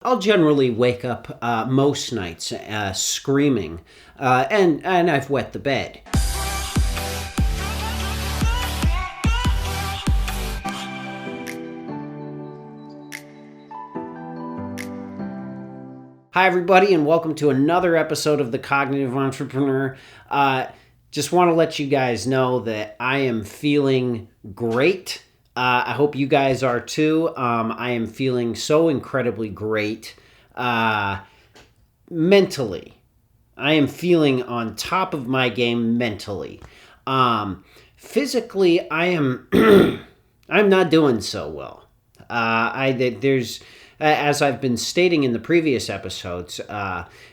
I'll generally wake up most nights screaming, and I've wet the bed. Hi, everybody, and welcome to another episode of The Cognitive Entrepreneur. Just want to let you guys know that I am feeling great. I hope you guys are too. I am feeling so incredibly great mentally. I am feeling on top of my game mentally. Physically, I am I'm not doing so well. As I've been stating in the previous episodes,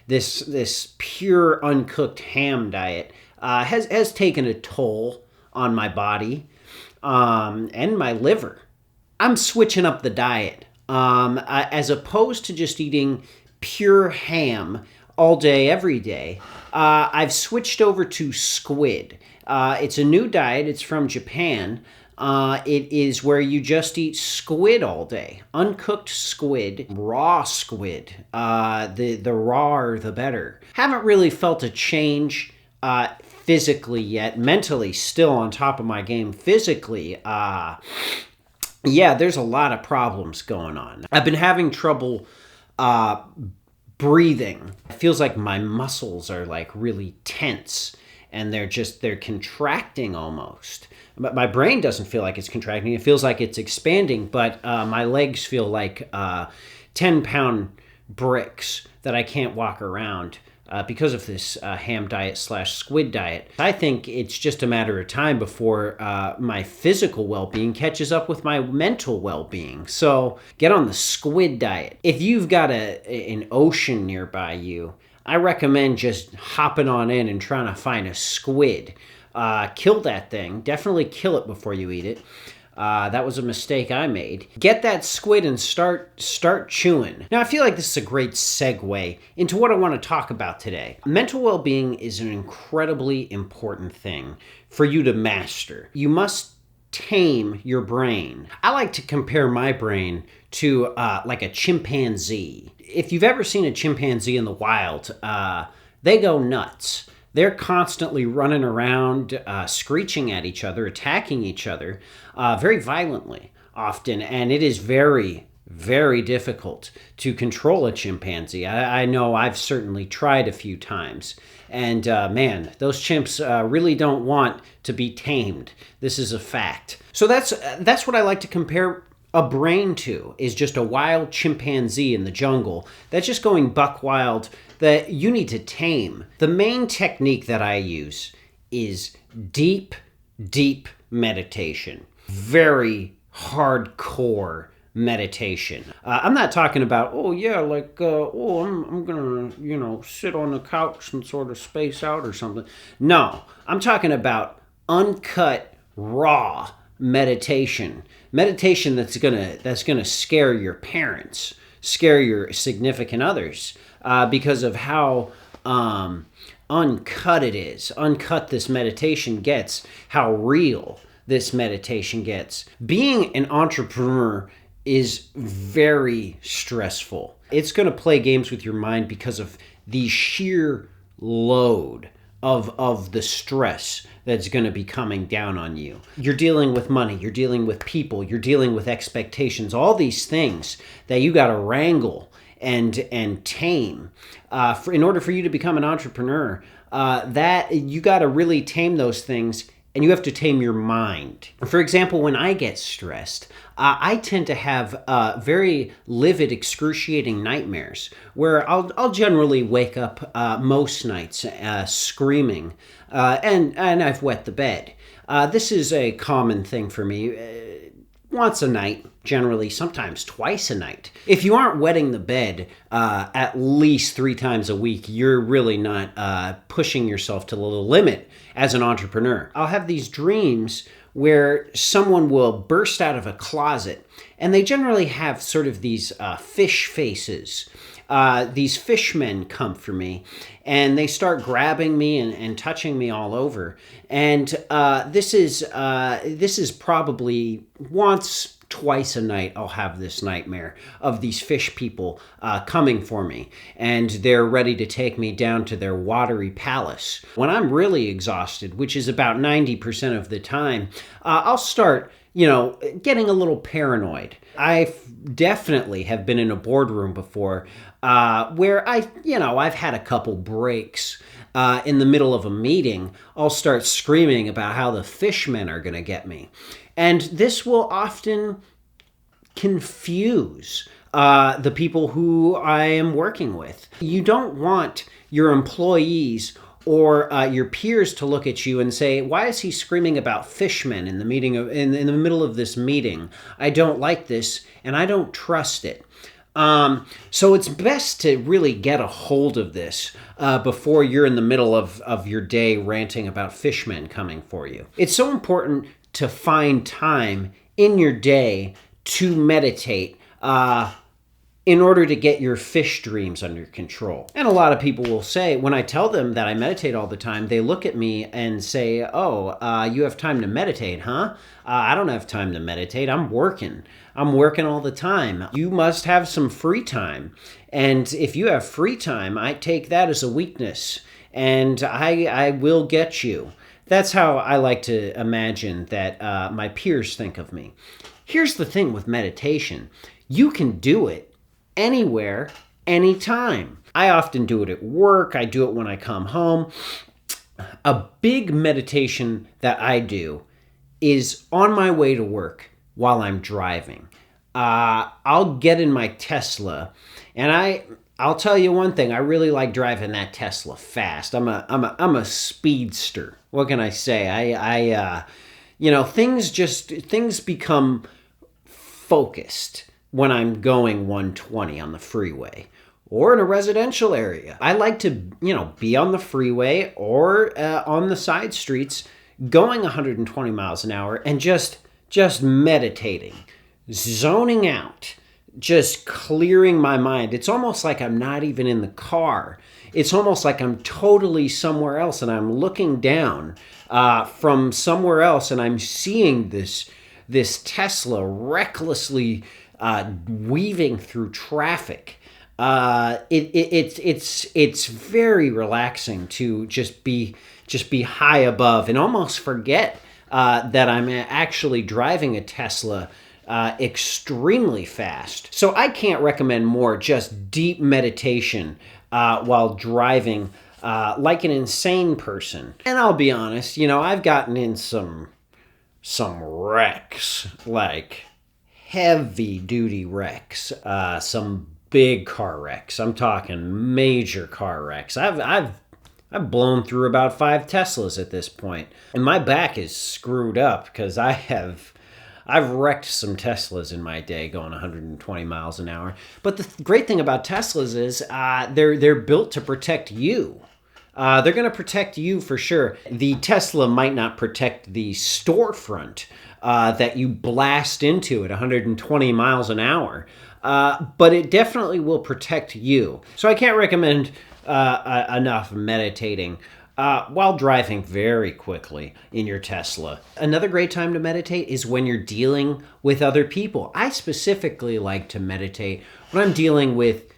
this pure uncooked ham diet has taken a toll on my body and my liver. I'm switching up the diet. As opposed to just eating pure ham all day, every day, I've switched over to squid. It's a new diet. It's from Japan. It is where you just eat squid all day. Uncooked squid, raw squid. The rawer, the better. Haven't really felt a change physically yet. Mentally, still on top of my game. Physically, there's a lot of problems going on. I've been having trouble breathing. It feels like my muscles are like really tense and they're contracting almost. But my brain doesn't feel like it's contracting. It feels like it's expanding, but my legs feel like 10-pound bricks that I can't walk around because of this ham diet / squid diet. I think it's just a matter of time before my physical well-being catches up with my mental well-being. So get on the squid diet. If you've got an ocean nearby you, I recommend just hopping on in and trying to find a squid. Kill that thing. Definitely kill it before you eat it. That was a mistake I made. Get that squid and start chewing. Now, I feel like this is a great segue into what I want to talk about today. Mental well-being is an incredibly important thing for you to master. You must tame your brain. I like to compare my brain to like a chimpanzee. If you've ever seen a chimpanzee in the wild, they go nuts. They're constantly running around, screeching at each other, attacking each other very violently often. And it is very, very difficult to control a chimpanzee. I know I've certainly tried a few times. And man, those chimps really don't want to be tamed. This is a fact. So that's what I like to compare a brain to, is just a wild chimpanzee in the jungle that's just going buck wild that you need to tame. The main technique that I use is deep meditation. Very hardcore meditation. I'm not talking about, I'm gonna, sit on the couch and sort of space out or something. No, I'm talking about uncut, raw meditation. Meditation that's gonna scare your parents, scare your significant others, because of how uncut it is. Uncut this meditation gets, how real this meditation gets. Being an entrepreneur is very stressful. It's going to play games with your mind because of the sheer load of the stress that's going to be coming down on you. You're dealing with money, you're dealing with people, you're dealing with expectations, all these things that you got to wrangle and tame. In order for you to become an entrepreneur, that you got to really tame those things, and you have to tame your mind. For example, when I get stressed, I tend to have very livid, excruciating nightmares where I'll generally wake up most nights screaming, and I've wet the bed. This is a common thing for me. Once a night, generally, sometimes twice a night. If you aren't wetting the bed at least 3 times a week, you're really not pushing yourself to the limit as an entrepreneur. I'll have these dreams where someone will burst out of a closet, and they generally have sort of these fish faces. These fishmen come for me, and they start grabbing me and touching me all over. And this is probably once twice a night I'll have this nightmare of these fish people coming for me, and they're ready to take me down to their watery palace. When I'm really exhausted, which is about 90% of the time, I'll start getting a little paranoid. I definitely have been in a boardroom before where I've had a couple breaks. In the middle of a meeting, I'll start screaming about how the fishmen are going to get me. And this will often confuse the people who I am working with. You don't want your employees or your peers to look at you and say, "Why is he screaming about fishmen in the in the middle of this meeting? I don't like this, and I don't trust it." So it's best to really get a hold of this before you're in the middle of your day ranting about fishmen coming for you. It's so important to find time in your day to meditate in order to get your fish dreams under control. And a lot of people will say, when I tell them that I meditate all the time, they look at me and say, "Oh, you have time to meditate, huh?" I don't have time to meditate. I'm working. I'm working all the time. You must have some free time. And if you have free time, I take that as a weakness, and I will get you. That's how I like to imagine that my peers think of me. Here's the thing with meditation. You can do it anywhere, anytime. I often do it at work. I do it when I come home. A big meditation that I do is on my way to work while I'm driving. I'll get in my Tesla, and I'll tell you one thing. I really like driving that Tesla fast. I'm a speedster. What can I say? Things become focused when I'm going 120 on the freeway or in a residential area. I like to, be on the freeway or on the side streets going 120 miles an hour and just meditating, zoning out, just clearing my mind. It's almost like I'm not even in the car. It's almost like I'm totally somewhere else, and I'm looking down from somewhere else, and I'm seeing this Tesla recklessly weaving through traffic. It's very relaxing to just be high above and almost forget that I'm actually driving a Tesla extremely fast. So I can't recommend more just deep meditation while driving like an insane person. And I'll be honest, I've gotten in some wrecks, like heavy duty wrecks, some big car wrecks. I'm talking major car wrecks. I've blown through about 5 Teslas at this point, and my back is screwed up because I've wrecked some Teslas in my day going 120 miles an hour. But the great thing about Teslas is they're built to protect you. They're going to protect you for sure. The Tesla might not protect the storefront that you blast into at 120 miles an hour, but it definitely will protect you. So I can't recommend enough meditating while driving very quickly in your Tesla. Another great time to meditate is when you're dealing with other people. I specifically like to meditate when I'm dealing with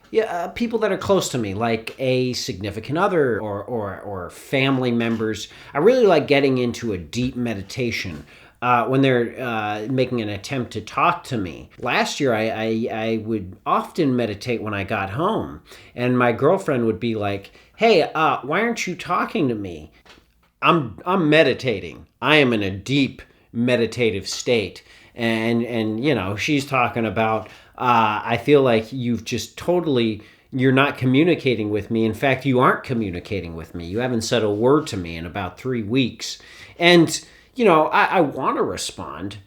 people that are close to me, like a significant other or family members. I really like getting into a deep meditation when they're making an attempt to talk to me. Last year, I would often meditate when I got home, and my girlfriend would be like, "Hey, why aren't you talking to me?" I'm meditating. I am in a deep meditative state, and she's talking about, I feel like you're not communicating with me. In fact, you aren't communicating with me. You haven't said a word to me in about 3 weeks. And, I want to respond,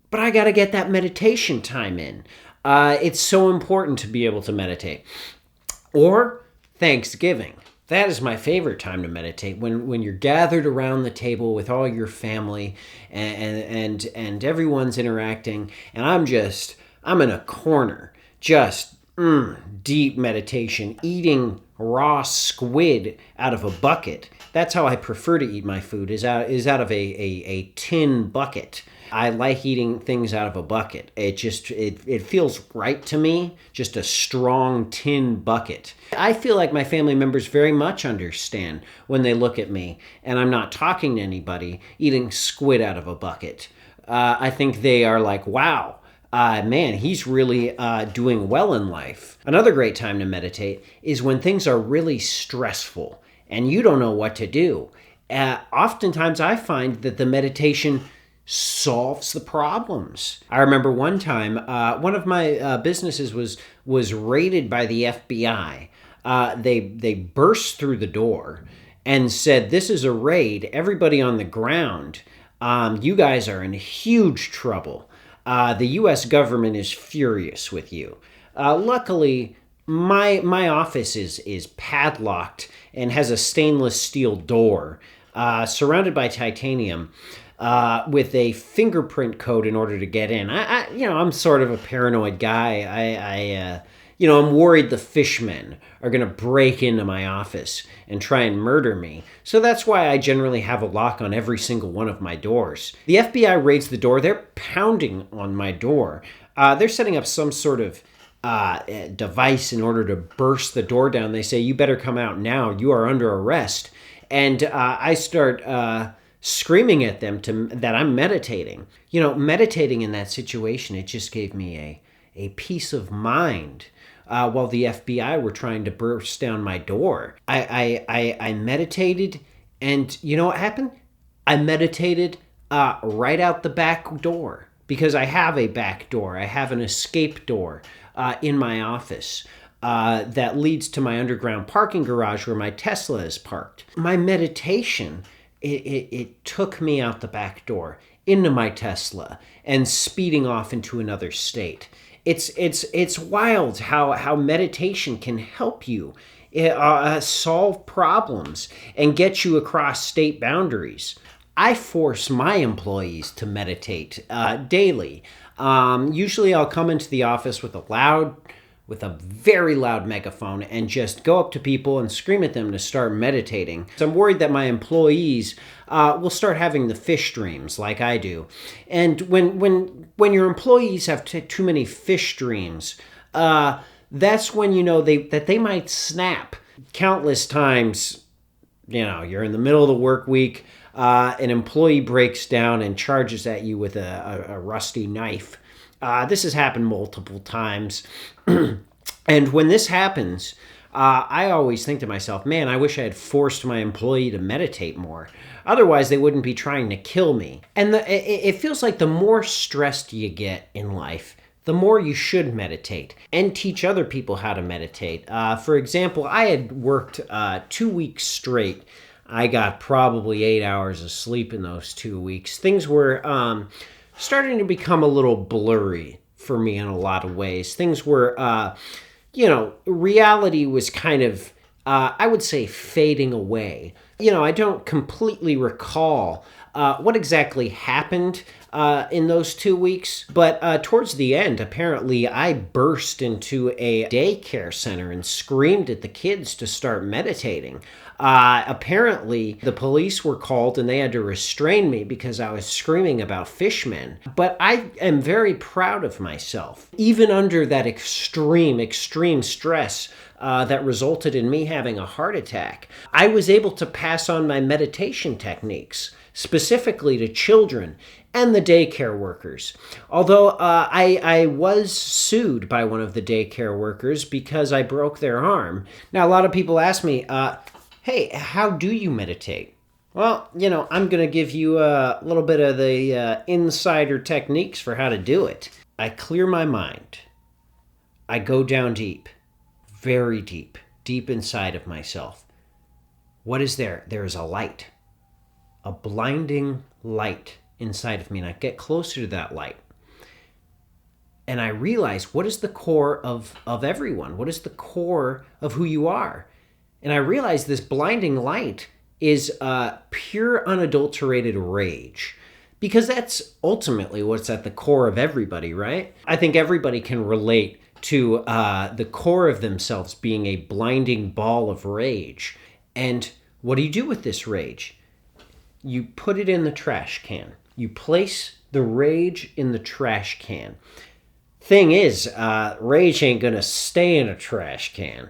but I got to get that meditation time in. It's so important to be able to meditate. Or Thanksgiving. That is my favorite time to meditate, when you're gathered around the table with all your family and everyone's interacting, and I'm in a corner just Deep meditation, eating raw squid out of a bucket. That's how I prefer to eat my food, is out of a tin bucket. I like eating things out of a bucket. It feels right to me, just a strong tin bucket. I feel like my family members very much understand when they look at me and I'm not talking to anybody eating squid out of a bucket. I think they are like, wow, man, he's really doing well in life. Another great time to meditate is when things are really stressful and you don't know what to do. Oftentimes I find that the meditation solves the problems. I remember one time, one of my businesses was raided by the FBI. They burst through the door and said, "This is a raid. Everybody on the ground. You guys are in huge trouble. The U.S. government is furious with you." Luckily, my office is padlocked and has a stainless steel door surrounded by titanium. With a fingerprint code in order to get in. I'm sort of a paranoid guy. I'm worried the fishmen are going to break into my office and try and murder me. So that's why I generally have a lock on every single one of my doors. The FBI raids the door. They're pounding on my door. They're setting up some sort of device in order to burst the door down. They say, "You better come out now. You are under arrest." And I start screaming at them that I'm meditating. Meditating in that situation, it just gave me a peace of mind. While the FBI were trying to burst down my door, I meditated, and you know what happened? I meditated right out the back door, because I have a back door. I have an escape door in my office that leads to my underground parking garage where my Tesla is parked. My meditation, it took me out the back door into my Tesla and speeding off into another state. It's wild how meditation can help you solve problems and get you across state boundaries. I force my employees to meditate daily. Usually I'll come into the office with a very loud megaphone and just go up to people and scream at them to start meditating. So I'm worried that my employees will start having the fish dreams like I do. And when your employees have too many fish dreams, that's when you know that they might snap. Countless times, you're in the middle of the work week, an employee breaks down and charges at you with a rusty knife. This has happened multiple times. And when this happens, I always think to myself, man, I wish I had forced my employee to meditate more. Otherwise, they wouldn't be trying to kill me. And it feels like the more stressed you get in life, the more you should meditate and teach other people how to meditate. For example, I had worked 2 weeks straight. I got probably 8 hours of sleep in those 2 weeks. Things were starting to become a little blurry for me in a lot of ways. Things were, reality was kind of, I would say, fading away. I don't completely recall what exactly happened in those 2 weeks, but towards the end, apparently, I burst into a daycare center and screamed at the kids to start meditating. Apparently, the police were called and they had to restrain me because I was screaming about fishmen. But I am very proud of myself. Even under that extreme stress that resulted in me having a heart attack, I was able to pass on my meditation techniques, specifically to children and the daycare workers. Although I was sued by one of the daycare workers because I broke their arm. Now, a lot of people ask me, hey, how do you meditate? Well, I'm going to give you a little bit of the insider techniques for how to do it. I clear my mind. I go down deep, very deep inside of myself. What is there? There is a light, a blinding light inside of me, and I get closer to that light. And I realize, what is the core of everyone? What is the core of who you are? And I realized this blinding light is pure, unadulterated rage. Because that's ultimately what's at the core of everybody, right? I think everybody can relate to the core of themselves being a blinding ball of rage. And what do you do with this rage? You put it in the trash can. You place the rage in the trash can. Thing is, rage ain't gonna stay in a trash can.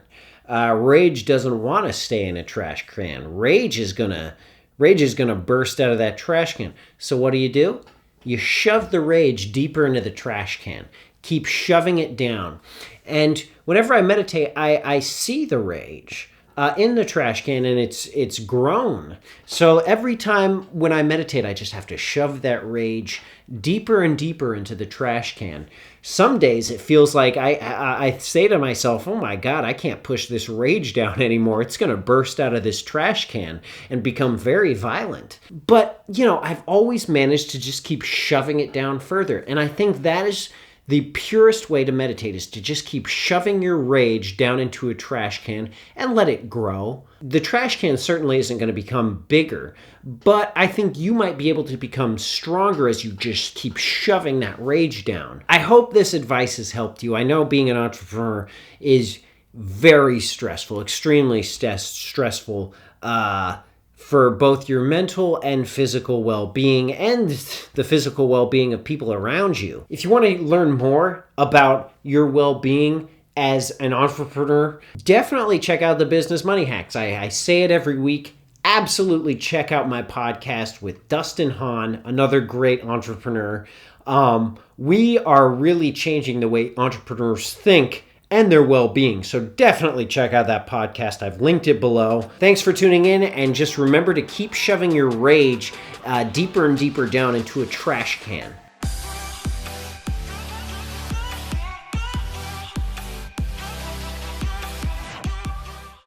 Rage doesn't want to stay in a trash can. Rage is gonna burst out of that trash can. So what do? You shove the rage deeper into the trash can. Keep shoving it down. And whenever I meditate, I see the rage in the trash can, and it's grown. So every time when I meditate, I just have to shove that rage deeper and deeper into the trash can. Some days it feels like I say to myself, oh my God, I can't push this rage down anymore. It's going to burst out of this trash can and become very violent. But, I've always managed to just keep shoving it down further. And I think that is the purest way to meditate, is to just keep shoving your rage down into a trash can and let it grow. The trash can certainly isn't going to become bigger, but I think you might be able to become stronger as you just keep shoving that rage down. I hope this advice has helped you. I know being an entrepreneur is very stressful, extremely stressful, for both your mental and physical well-being and the physical well-being of people around you. If you want to learn more about your well-being as an entrepreneur, definitely check out the Business Money Hacks. I say it every week. Absolutely check out my podcast with Dustin Hahn, another great entrepreneur. We are really changing the way entrepreneurs think and their well-being. So definitely check out that podcast. I've linked it below. Thanks for tuning in, and just remember to keep shoving your rage deeper and deeper down into a trash can.